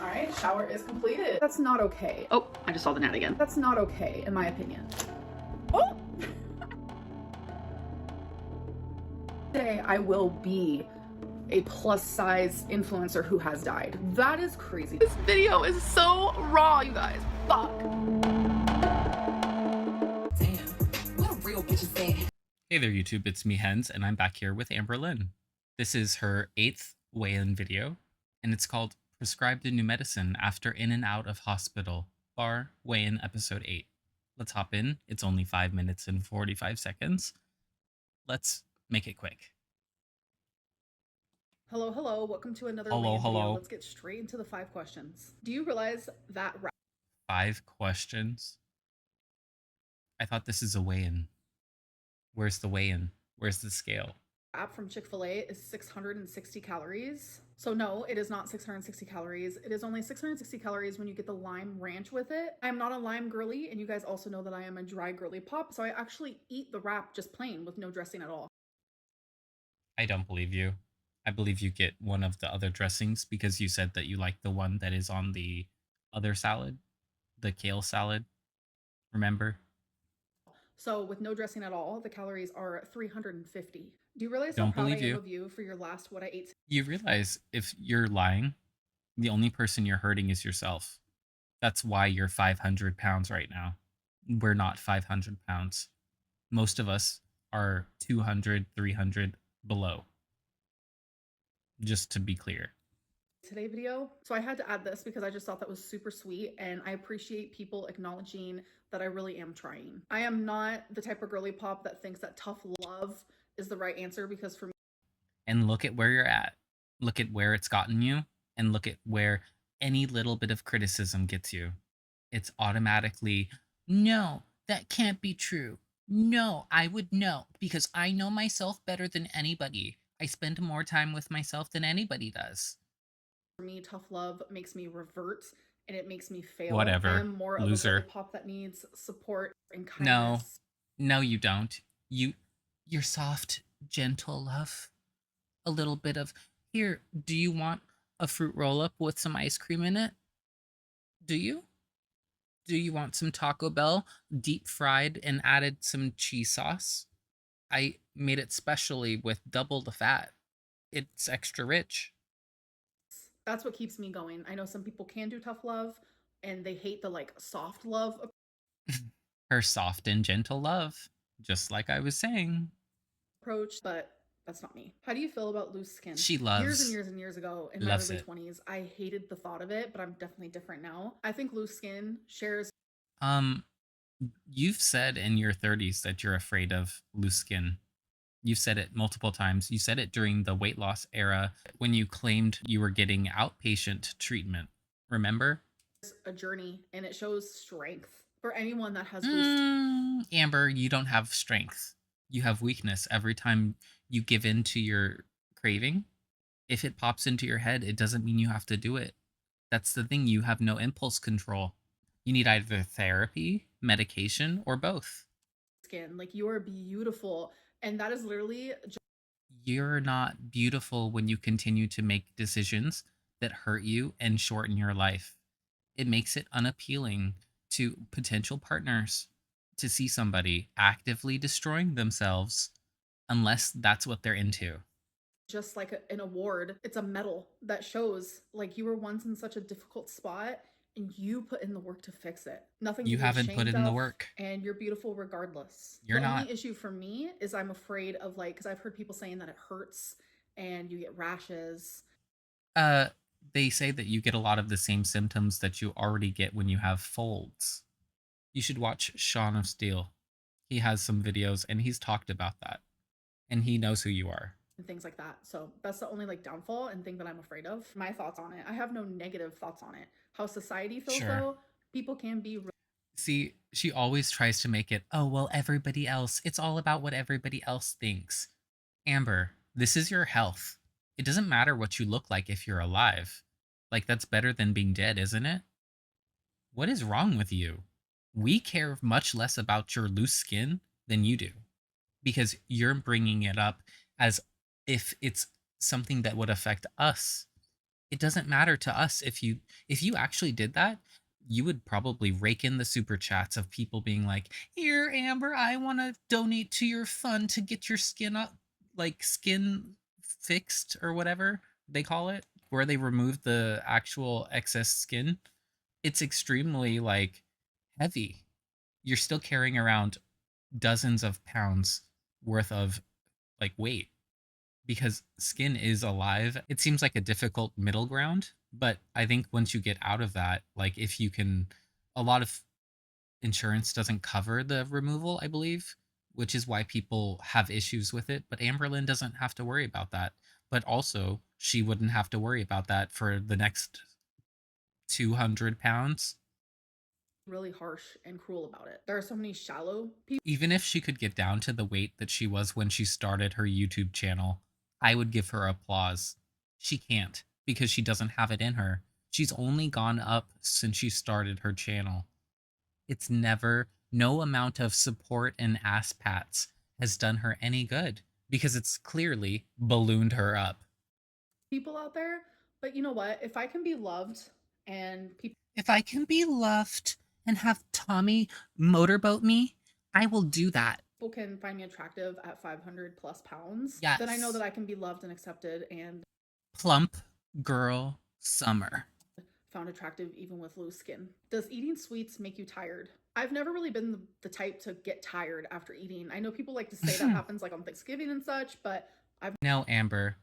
All right, shower is completed. That's not okay. Oh, I just saw the gnat again. That's not okay, in my opinion. Oh! Today I will be a plus size influencer who has died. That is crazy. This video is so raw, you guys. Fuck. Damn, what a real bitch is that? Hey there YouTube, it's me Hens, and I'm back here with Amberlynn. This is her 8th weigh-in video, and it's called Prescribed a New Medicine After In and Out of Hospital, bar weigh-in episode 8. Let's hop in. It's only 5 minutes and 45 seconds. Let's make it quick. Hello, hello. Welcome to another Hello, weigh-in video. hello. Let's get straight into the 5 questions. Do you realize that 5 questions? I thought this is a weigh-in. Where's the weigh-in? Where's the scale? wrap from Chick-fil-A is 660 calories? So no, it is not 660 calories. It is only 660 calories when you get the lime ranch with it. I'm not a lime girly, and you guys also know that I am a dry girly pop, so I actually eat the wrap just plain with no dressing at all. I don't believe you. I believe you get one of the other dressings because you said that you like the one that is on the other salad, the kale salad. Remember? So with no dressing at all, the calories are 350. Do you realize Don't how proud I believe am you. of you for your last what I ate? You realize if you're lying, the only person you're hurting is yourself. That's why you're 500 pounds right now. We're not 500 pounds. Most of us are 200, 300 below. Just to be clear. Today video. So I had to add this because I just thought that was super sweet, and I appreciate people acknowledging that I really am trying. I am not the type of girly pop that thinks that tough love is the right answer, because for me, And look at where you're at. Look at where it's gotten you, and look at where any little bit of criticism gets you. It's automatically, no, that can't be true. No, I would know because I know myself better than anybody. I spend more time with myself than anybody does. tough love makes me revert, and it makes me fail. Whatever, I am more loser. of a girly pop that needs support and No, kindness. no, you don't. You're soft, gentle love. A little bit of, here, do you want a fruit roll-up with some ice cream in it? Do you? Do you want some Taco Bell deep fried and added some cheese sauce? I made it specially with double the fat. It's extra rich. That's what keeps me going. I know some people can do tough love and they hate the like soft love Her soft and gentle love, just like I was saying. approach, but that's not me. How do you feel about loose skin? She Years loves. and years and years ago in my Loves early it. 20s, I hated the thought of it, but I'm definitely different now. I think loose skin shares You've said in your 30s that you're afraid of loose skin. You've said it multiple times. You said it during the weight loss era when you claimed you were getting outpatient treatment. Remember? a journey, and it shows strength for anyone that has loose Amber, you don't have strength. You have weakness. Every time you give in to your craving, if it pops into your head, it doesn't mean you have to do it. That's the thing. You have no impulse control. You need either therapy, medication, or both. skin. Like, you are beautiful, and that is literally just You're not beautiful when you continue to make decisions that hurt you and shorten your life. It makes it unappealing to potential partners to see somebody actively destroying themselves unless that's what they're into. like an award. It's a medal that shows like you were once in such a difficult spot and you put in the work to fix it. Nothing You to be haven't put ashamed in the of, work. and you're beautiful regardless. You're the not. only issue for me is I'm afraid of, like, because I've heard people saying that it hurts and you get rashes. They say that you get a lot of the same symptoms that you already get when you have folds. You should watch Shaun of Steel. He has some videos and he's talked about that. And he knows who you are. And things like that. So that's the only like downfall and thing that I'm afraid of. My thoughts on it, I have no negative thoughts on it. How society feels, Sure. though, people can be See, she always tries to make it, oh, well, everybody else. It's all about what everybody else thinks. Amber, this is your health. It doesn't matter what you look like if you're alive. Like, that's better than being dead, isn't it? What is wrong with you? We care much less about your loose skin than you do. Because you're bringing it up as if it's something that would affect us. It doesn't matter to us if you actually did that, you would probably rake in the super chats of people being like, "Here, Amber, I want to donate to your fund to get your skin up, like skin fixed or whatever they call it, where they remove the actual excess skin." It's extremely like heavy. You're still carrying around dozens of pounds worth of like weight because skin is alive. It seems like a difficult middle ground, but I think once you get out of that, like if you can, a lot of insurance doesn't cover the removal, I believe, which is why people have issues with it. But Amberlynn doesn't have to worry about that. But also, she wouldn't have to worry about that for the next 200 pounds. really harsh and cruel about it. There are so many shallow people Even if she could get down to the weight that she was when she started her YouTube channel, I would give her applause. She can't because she doesn't have it in her. She's only gone up since she started her channel. It's never, no amount of support and ass pats has done her any good because it's clearly ballooned her up. out there, but you know what? If I can be loved and people If I can be loved and have Tommy motorboat me, I will do that. can find me attractive at 500 plus pounds, Yes. then I know that I can be loved and accepted and Plump girl summer. found attractive even with loose skin. Does eating sweets make you tired? I've never really been the type to get tired after eating. I know people like to say that happens like on Thanksgiving and such, but No, Amber,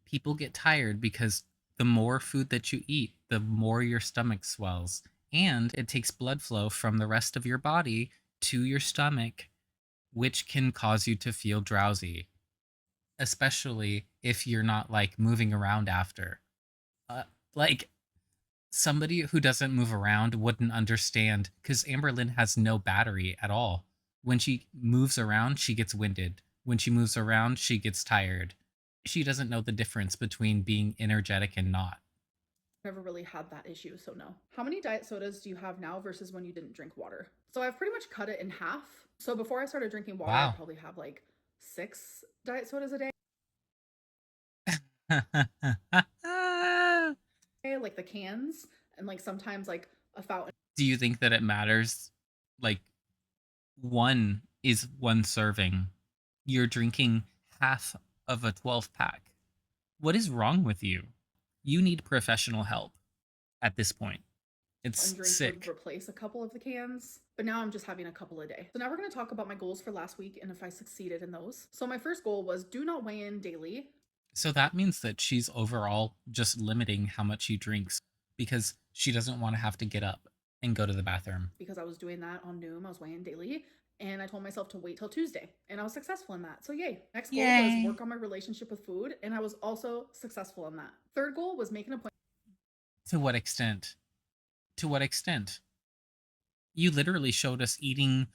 people get tired because the more food that you eat, the more your stomach swells. And it takes blood flow from the rest of your body to your stomach, which can cause you to feel drowsy, especially if you're not like moving around after. Uh, like somebody who doesn't move around wouldn't understand because Amberlynn has no battery at all. When she moves around, she gets winded. When she moves around, she gets tired. She doesn't know the difference between being energetic and not. never really had that issue, so no. How many diet sodas do you have now versus when you didn't drink water? So I've pretty much cut it in half. So before I started drinking water, Wow. I'd probably have like 6 diet sodas a day. Like the cans, and like sometimes like a fountain. Do you think that it matters? Like, one is one serving. You're drinking half of a 12 pack. What is wrong with you? You need professional help at this point. It's Drink sick. would replace a couple of the cans, but now I'm just having a couple a day. So now we're going to talk about my goals for last week and if I succeeded in those. So my first goal was do not weigh in daily. So that means that she's overall just limiting how much she drinks because she doesn't want to have to get up and go to the bathroom. Because I was doing that on Noom, I was weighing daily, and I told myself to wait till Tuesday, and I was successful in that. So yay. Next goal was work on my relationship with food, and I was also successful in that. Third goal was make an appointment. To what extent? To what extent? You literally showed us eating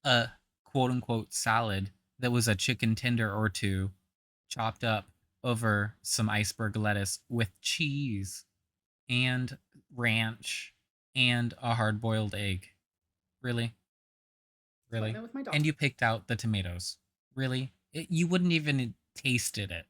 a quote unquote salad that was a chicken tender or two chopped up over some iceberg lettuce with cheese and ranch and a hard boiled egg. Really? Really? With my doctor. And you picked out the tomatoes. Really? You wouldn't even tasted it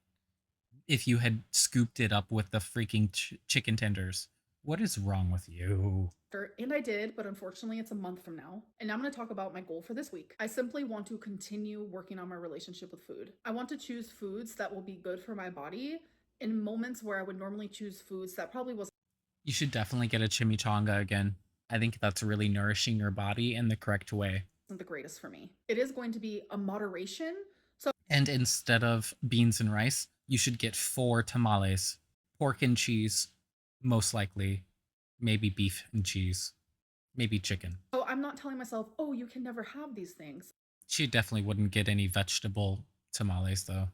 if you had scooped it up with the freaking chicken tenders. What is wrong with you? And I did, but unfortunately it's a month from now. And now I'm going to talk about my goal for this week. I simply want to continue working on my relationship with food. I want to choose foods that will be good for my body in moments where I would normally choose foods that probably wasn't. You should definitely get a chimichanga again. I think that's really nourishing your body in the correct way. The greatest for me. It is going to be a moderation. And instead of beans and rice, you should get 4 tamales. Pork and cheese, most likely. Maybe beef and cheese. Maybe chicken. So I'm not telling myself, oh, you can never have these things. She definitely wouldn't get any vegetable tamales, though.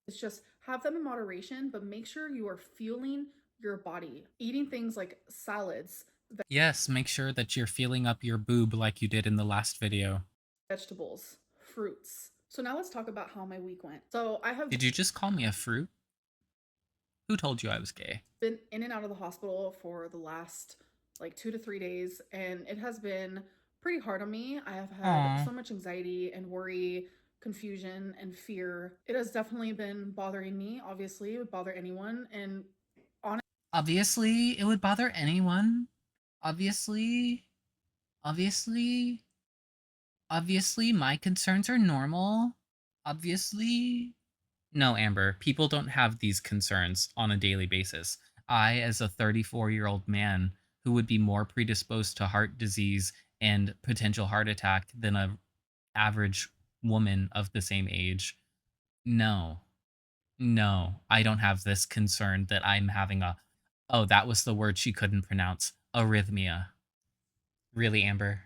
It's just have them in moderation, but make sure you are fueling your body. Eating things like salads. Yes, make sure that you're feeling up your boob like you did in the last video. Vegetables, fruits. So now let's talk about how my week went. So I have. Did you just call me a fruit? Who told you I was gay? Been in and out of the hospital for the last like 2 to 3 days, and it has been pretty hard on me. I have had so much anxiety and worry, confusion and fear. It has definitely been bothering me. Obviously, it would bother anyone, and Obviously, it would bother anyone. Obviously, obviously, obviously, my concerns are normal. Obviously. No, Amber, people don't have these concerns on a daily basis. I, as a 34-year-old man who would be more predisposed to heart disease and potential heart attack than a average woman of the same age, no, no, I don't have this concern that I'm having a, oh, that was the word she couldn't pronounce, arrhythmia. Really, Amber?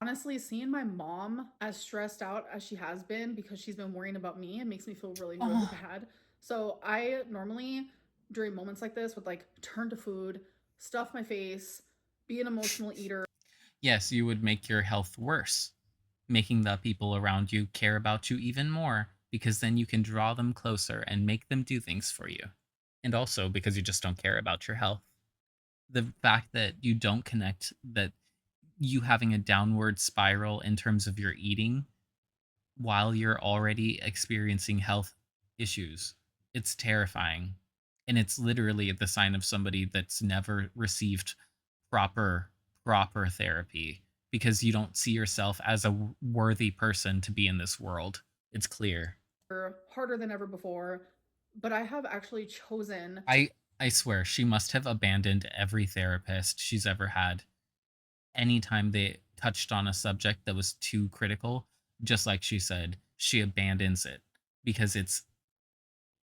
Honestly, seeing my mom as stressed out as she has been because she's been worrying about me, it makes me feel really, really Oh, bad. So I normally, during moments like this, would like turn to food, stuff my face, be an emotional eater. yes, you would make your health worse, making the people around you care about you even more because then you can draw them closer and make them do things for you. And also because you just don't care about your health. The fact that you don't connect, that you having a downward spiral in terms of your eating while you're already experiencing health issues, it's terrifying. And it's literally the sign of somebody that's never received proper proper therapy because you don't see yourself as a worthy person to be in this world. It's clear. Harder than ever before, but I have actually chosen to I swear she must have abandoned every therapist she's ever had. Anytime they touched on a subject that was too critical, just like she said, she abandons it because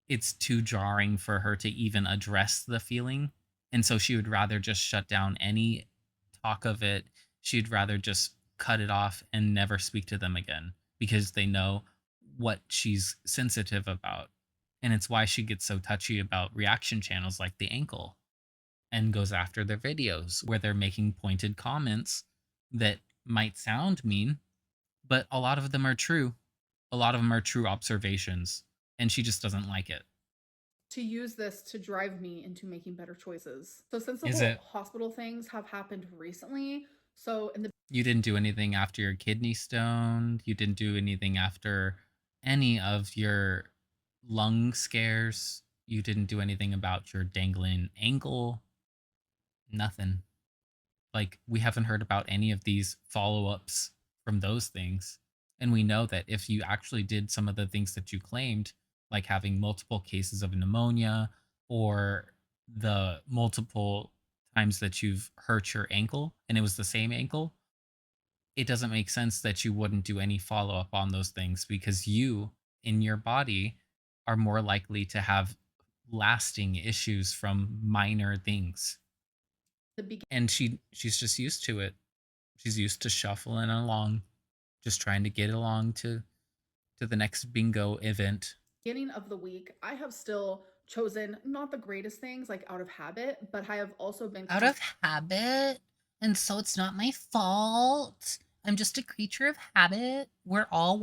it's too jarring for her to even address the feeling. And so she would rather just shut down any talk of it. She'd rather just cut it off and never speak to them again because they know what she's sensitive about. And it's why she gets so touchy about reaction channels like The Ankle and goes after their videos where they're making pointed comments that might sound mean, but a lot of them are true. A lot of them are true observations, and she just doesn't like it. use this to drive me into making better choices. So since the Is whole it hospital things have happened recently, so in the you didn't do anything after your kidney stone? You didn't do anything after any of your lung scares? You didn't do anything about your dangling ankle? Nothing. Like, we haven't heard about any of these follow-ups from those things. And we know that if you actually did some of the things that you claimed, like having multiple cases of pneumonia or the multiple times that you've hurt your ankle and it was the same ankle, it doesn't make sense that you wouldn't do any follow-up on those things because you in your body are more likely to have lasting issues from minor things. the And she's just used to it. She's used to shuffling along, just trying to get along to the next bingo event. beginning of the week, I have still chosen not the greatest things like out of habit, but I have also been Out of habit, and so it's not my fault. I'm just a creature of habit. We're all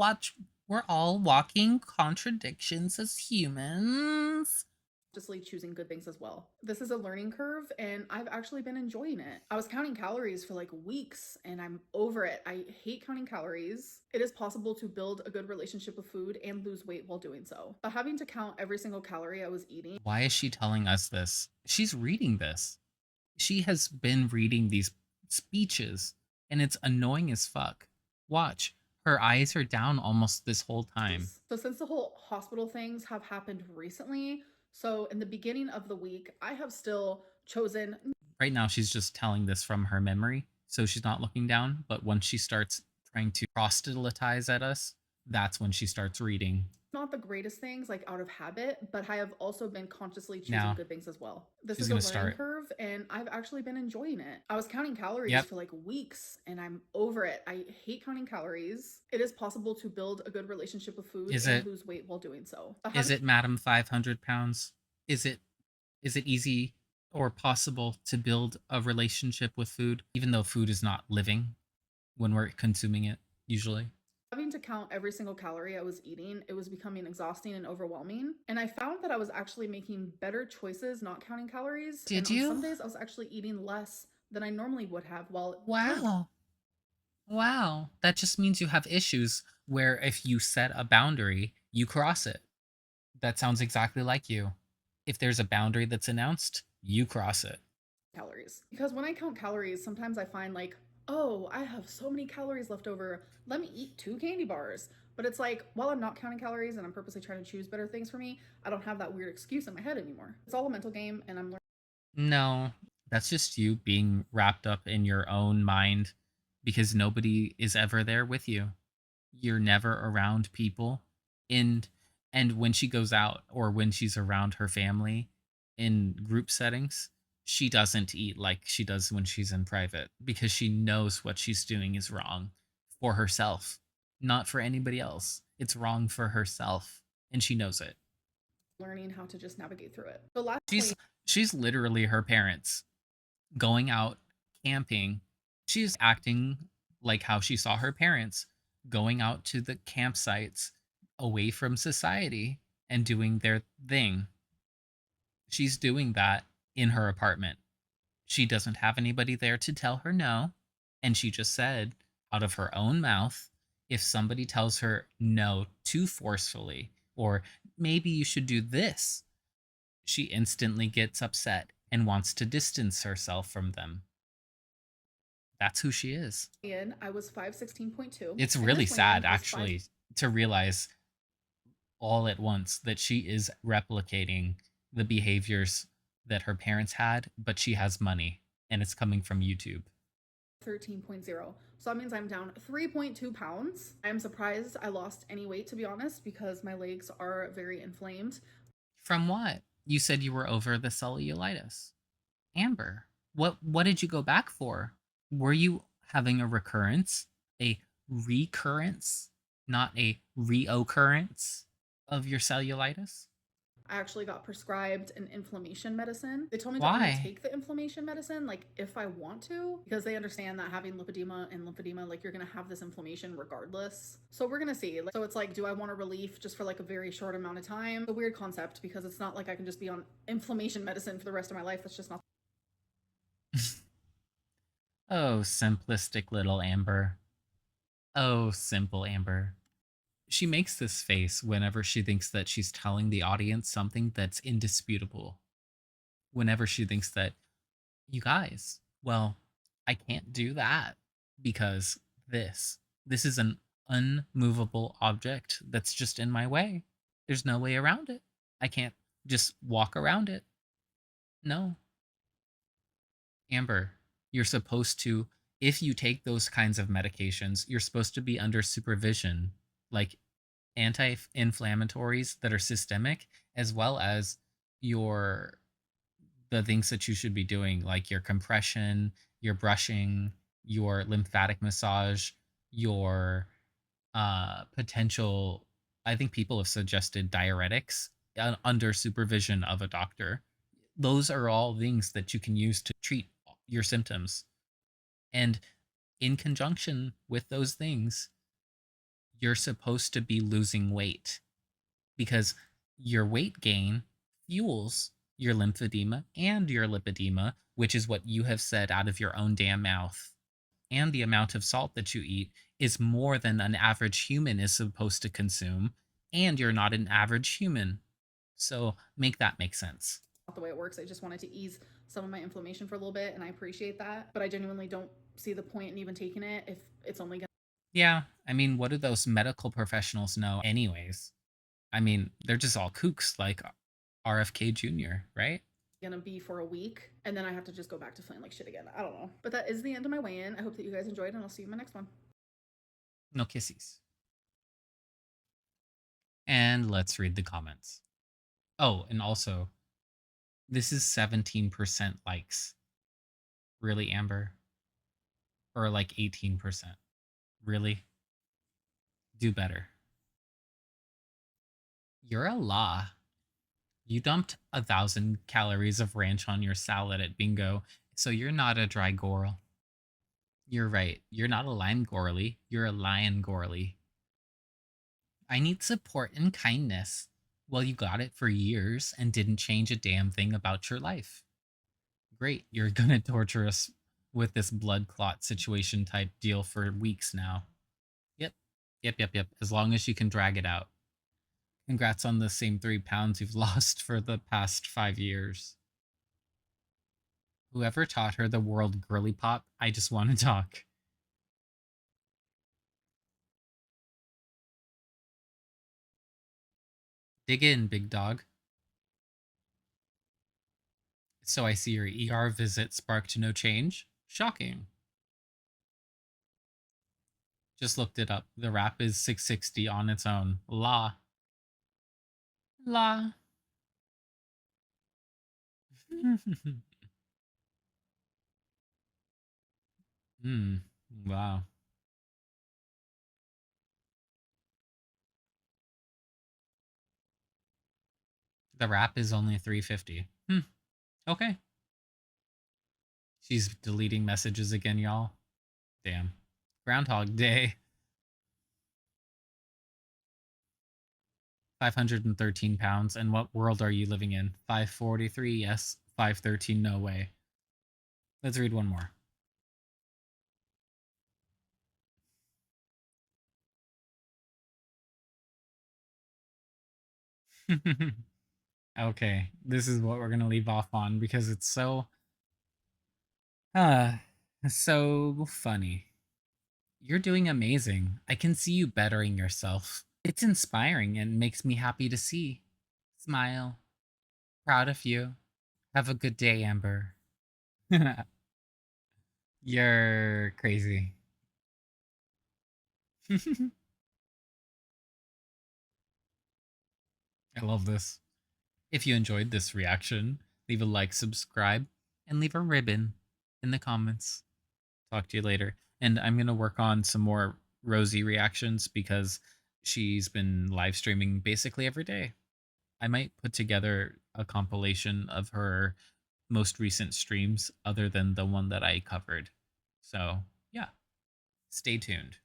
walking contradictions as humans. consciously choosing good things as well. This is a learning curve and I've actually been enjoying it. I was counting calories for like weeks and I'm over it. I hate counting calories. It is possible to build a good relationship with food and lose weight while doing so. But having to count every single calorie I was eating, Why is she telling us this? She's reading this. She has been reading these speeches and it's annoying as fuck. Watch. Her eyes are down almost this whole time. so since the whole hospital things have happened recently, so in the beginning of the week, I have still chosen Right now, she's just telling this from her memory, so she's not looking down. But once she starts trying to proselytize at us, that's when she starts reading. not the greatest things like out of habit, but I have also been consciously choosing Now, good things as well. This she's is a gonna learning start. curve and I've actually been enjoying it. I was counting calories Yep. for like weeks and I'm over it. I hate counting calories. It is possible to build a good relationship with food Is and it? lose weight while doing so. Is it, Madam 500 pounds? Is it? Is it easy or possible to build a relationship with food, even though food is not living when we're consuming it? Usually. Having to count every single calorie I was eating, it was becoming exhausting and overwhelming. And I found that I was actually making better choices not counting calories. Did and on you? some days I was actually eating less than I normally would have while Wow. Wow. That just means you have issues where if you set a boundary, you cross it. That sounds exactly like you. If there's a boundary that's announced, You cross it. calories. Because when I count calories, sometimes I find like, oh, I have so many calories left over. Let me eat 2 candy bars. But it's like, while I'm not counting calories and I'm purposely trying to choose better things for me, I don't have that weird excuse in my head anymore. It's all a mental game, and I'm learning. No, that's just you being wrapped up in your own mind because nobody is ever there with you. You're never around people. And when she goes out or when she's around her family in group settings, she doesn't eat like she does when she's in private because she knows what she's doing is wrong for herself, not for anybody else. It's wrong for herself and she knows it. Learning how to just navigate through it. So lastly, She's literally her parents going out camping. She's acting like how she saw her parents going out to the campsites away from society and doing their thing. She's doing that in her apartment. She doesn't have anybody there to tell her no. And she just said out of her own mouth, if somebody tells her no too forcefully, or maybe you should do this, she instantly gets upset and wants to distance herself from them. That's who she is. I was 516.2. It's and really this sad, weigh-in was actually, to realize all at once that she is replicating the behaviors that her parents had, but she has money and it's coming from YouTube. 13.0. So that means I'm down 3.2 pounds. I'm surprised I lost any weight, to be honest, because my legs are very inflamed. From what? You said you were over the cellulitis. Amber, what did you go back for? Were you having a recurrence? A recurrence? Not a reoccurrence of your cellulitis? I actually got prescribed an inflammation medicine. They told me to only Why? take the inflammation medicine, like if I want to, because they understand that having lymphedema, like you're gonna have this inflammation regardless. So we're gonna see. So it's like, do I want a relief just for like a very short amount of time? It's a weird concept because it's not like I can just be on inflammation medicine for the rest of my life. That's just not. Oh, simplistic little Amber. Oh, simple Amber. She makes this face whenever she thinks that she's telling the audience something that's indisputable. Whenever she thinks that, you guys, well, I can't do that because this is an unmovable object that's just in my way. There's no way around it. I can't just walk around it. No. Amber, you're supposed to, if you take those kinds of medications, you're supposed to be under supervision, like anti-inflammatories that are systemic, as well as your the things that you should be doing, like your compression, your brushing, your lymphatic massage, your potential. I think people have suggested diuretics under supervision of a doctor. Those are all things that you can use to treat your symptoms. And in conjunction with those things, you're supposed to be losing weight because your weight gain fuels your lymphedema and your lipedema, which is what you have said out of your own damn mouth. And the amount of salt that you eat is more than an average human is supposed to consume, and you're not an average human. So make that make sense. Not the way it works. I just wanted to ease some of my inflammation for a little bit, and I appreciate that. But I genuinely don't see the point in even taking it if it's only gonna. Yeah, I mean, what do those medical professionals know, anyways? I mean, they're just all kooks like RFK Jr., right? Gonna be for a week, and then I have to just go back to feeling like shit again. I don't know. But that is the end of my weigh-in. I hope that you guys enjoyed, and I'll see you in my next one. No kissies. And let's read the comments. Oh, and also, this is 17% likes. Really, Amber? Or like 18%. Really? Do better. You're a law. You dumped 1,000 calories of ranch on your salad at bingo, so you're not a dry girl. You're right. You're not a lime gorley. You're a lion gorley. I need support and kindness. Well, you got it for years and didn't change a damn thing about your life. Great. You're gonna torture us with this blood clot situation type deal for weeks now. Yep. Yep. As long as you can drag it out. Congrats on the same 3 pounds you've lost for the past 5 years. Whoever taught her the world girly pop, I just want to talk. Dig in, big dog. So I see your ER visit sparked no change. Shocking. Just looked it up. The wrap is 660 on its own. La. La. Hmm. Wow. The wrap is only 350. Okay. She's deleting messages again, y'all. Damn. Groundhog Day. 513 pounds. And what world are you living in? 543, yes. 513, no way. Let's read one more. Okay, this is what we're gonna leave off on because it's so uh so funny. You're doing amazing. I can see you bettering yourself. It's inspiring and makes me happy to see. Smile. Proud of you. Have a good day, Amber. You're crazy. I love this. If you enjoyed this reaction, leave a like, subscribe, and leave a ribbon in the comments. Talk to you later. And I'm going to work on some more Rosie reactions because she's been live streaming basically every day. I might put together a compilation of her most recent streams other than the one that I covered. So, yeah, stay tuned.